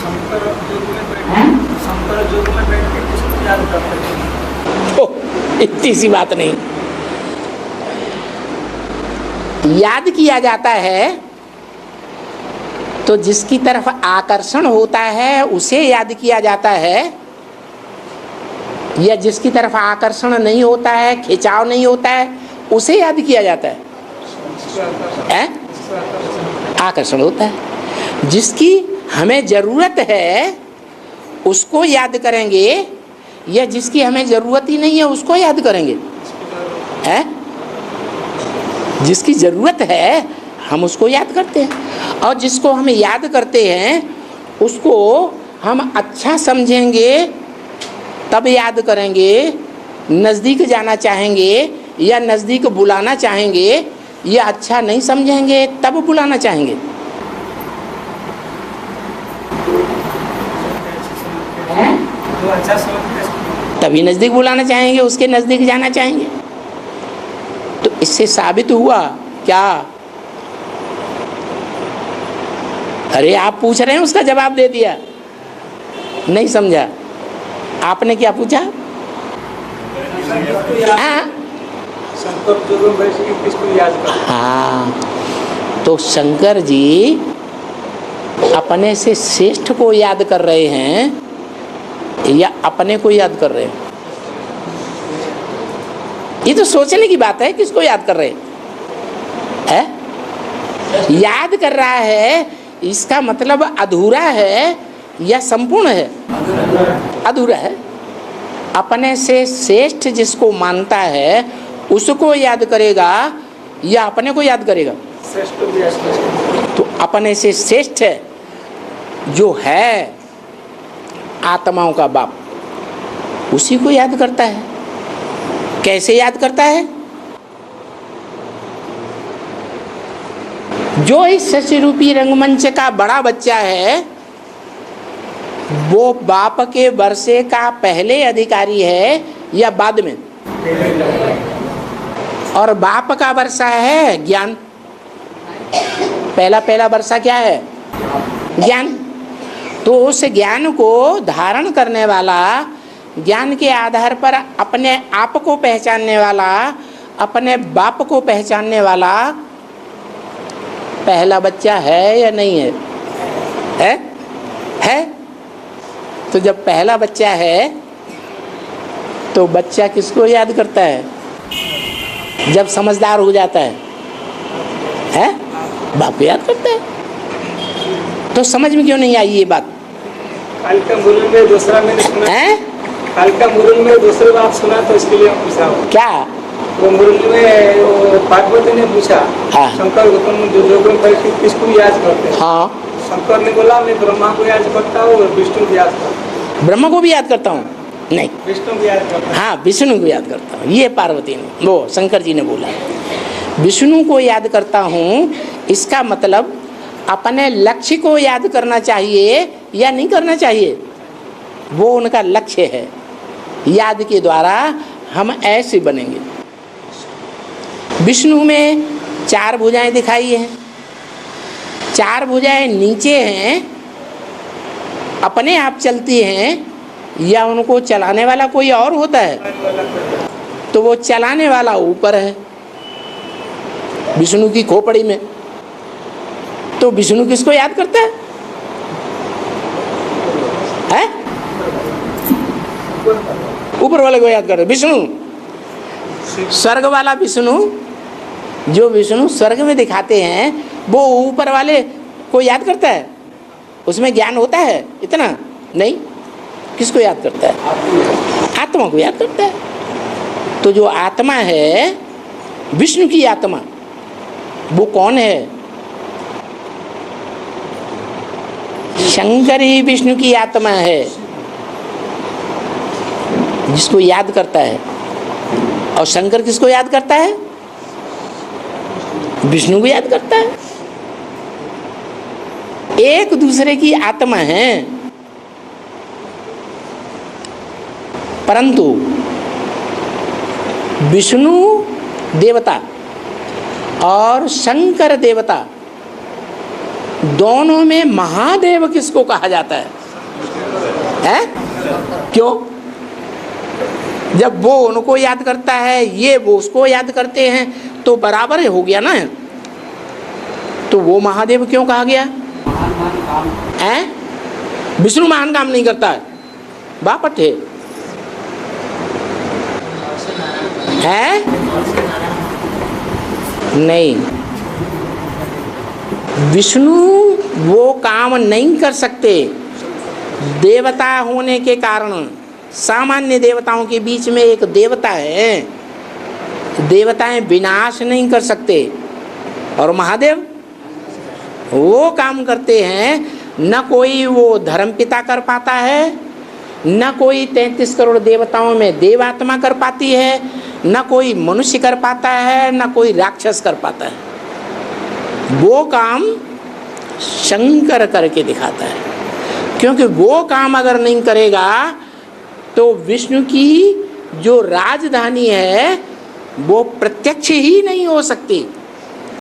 शंकर जोग में बैठ के किसको याद करते हैं? ओ, इतनी सी बात नहीं। याद किया जाता है तो जिसकी तरफ आकर्षण होता है उसे याद किया जाता है, या जिसकी तरफ आकर्षण नहीं होता है, खिंचाव नहीं होता है, उसे याद किया जाता है? आकर्षण होता है। जिसकी हमें जरूरत है उसको याद करेंगे, या जिसकी हमें जरूरत ही नहीं है उसको याद करेंगे? है? जिसकी जरूरत है हम उसको याद करते हैं, और जिसको हम याद करते हैं उसको हम अच्छा समझेंगे तब याद करेंगे, नज़दीक जाना चाहेंगे या नज़दीक बुलाना चाहेंगे, या अच्छा नहीं समझेंगे तब बुलाना चाहेंगे। तभी नज़दीक बुलाना चाहेंगे, उसके नज़दीक जाना चाहेंगे। तो इससे साबित हुआ क्या? अरे आप पूछ रहे हैं, उसका जवाब दे दिया, नहीं समझा। आपने क्या पूछा? हाँ, तो शंकर जी अपने से श्रेष्ठ को याद कर रहे हैं या अपने को याद कर रहे हैं? ये तो सोचने की बात है, किसको याद कर रहे हैं? याद कर रहा है, इसका मतलब अधूरा है या संपूर्ण है? अधूरा है। अपने से श्रेष्ठ जिसको मानता है उसको याद करेगा या अपने को याद करेगा? तो अपने से श्रेष्ठ जो है आत्माओं का बाप, उसी को याद करता है। कैसे याद करता है? जो इस शशि रूपी रंगमंच का बड़ा बच्चा है वो बाप के वर्षे का पहले अधिकारी है या बाद में? और बाप का वर्षा है ज्ञान। पहला वर्षा क्या है? ज्ञान। तो उस ज्ञान को धारण करने वाला, ज्ञान के आधार पर अपने आप को पहचानने वाला, अपने बाप को पहचानने वाला पहला बच्चा है या नहीं है? है? तो जब पहला बच्चा है तो बच्चा किसको याद करता है? जब समझदार हो जाता है? बाप को याद करता है। तो समझ में क्यों नहीं आई ये बात? कल का मुरली में दूसरा मैंने सुना है। कल का मुरली में दूसरे बात सुना तो इसके लिए पूछा। क्या? वो मुरली में पार्वती ने पूछा, हाँ, शंकर गौतम जो किसको याद करते हैं? हाँ, शंकर ने बोला मैं ब्रह्मा को याद करता हूँ, विष्णु को याद करता हूँ। ब्रह्मा को भी याद करता हूँ? नहीं, विष्णु को याद करता हूँ। हाँ, विष्णु को याद करता हूँ, ये पार्वती ने, वो शंकर जी ने बोला। विष्णु को याद करता हूँ, इसका मतलब अपने लक्ष्य को याद करना चाहिए या नहीं करना चाहिए? वो उनका लक्ष्य है। याद के द्वारा हम ऐसे बनेंगे। विष्णु में 4 भुजाएं दिखाई हैं। 4 भुजाएं नीचे हैं, अपने आप चलती हैं, या उनको चलाने वाला कोई और होता है? तो वो चलाने वाला ऊपर है विष्णु की खोपड़ी में। तो विष्णु किसको याद करता है? ऊपर वाले को याद करता है। विष्णु, स्वर्ग वाला विष्णु, जो विष्णु स्वर्ग में दिखाते हैं वो ऊपर वाले को याद करता है? उसमें ज्ञान होता है इतना? नहीं। किसको याद करता है? आत्मा को याद करता है। तो जो आत्मा है, विष्णु की आत्मा, वो कौन है? शंकर ही विष्णु की आत्मा है, जिसको याद करता है। और शंकर किसको याद करता है? विष्णु को याद करता है। एक दूसरे की आत्मा है, परंतु विष्णु देवता और शंकर देवता दोनों में महादेव किसको कहा जाता है? हैं? क्यों? जब वो उनको याद करता है, ये वो उसको याद करते हैं, तो बराबर हो गया ना। तो वो महादेव क्यों कहा गया? हैं? विष्णु महान काम नहीं करता है, बापट है नहीं। विष्णु वो काम नहीं कर सकते देवता होने के कारण। सामान्य देवताओं के बीच में एक देवता है, देवताएं विनाश नहीं कर सकते, और महादेव वो काम करते हैं। न कोई वो धर्मपिता कर पाता है, न कोई 33 करोड़ देवताओं में देवात्मा कर पाती है, न कोई मनुष्य कर पाता है, न कोई राक्षस कर पाता है। वो काम शंकर करके दिखाता है, क्योंकि वो काम अगर नहीं करेगा तो विष्णु की जो राजधानी है वो प्रत्यक्ष ही नहीं हो सकती।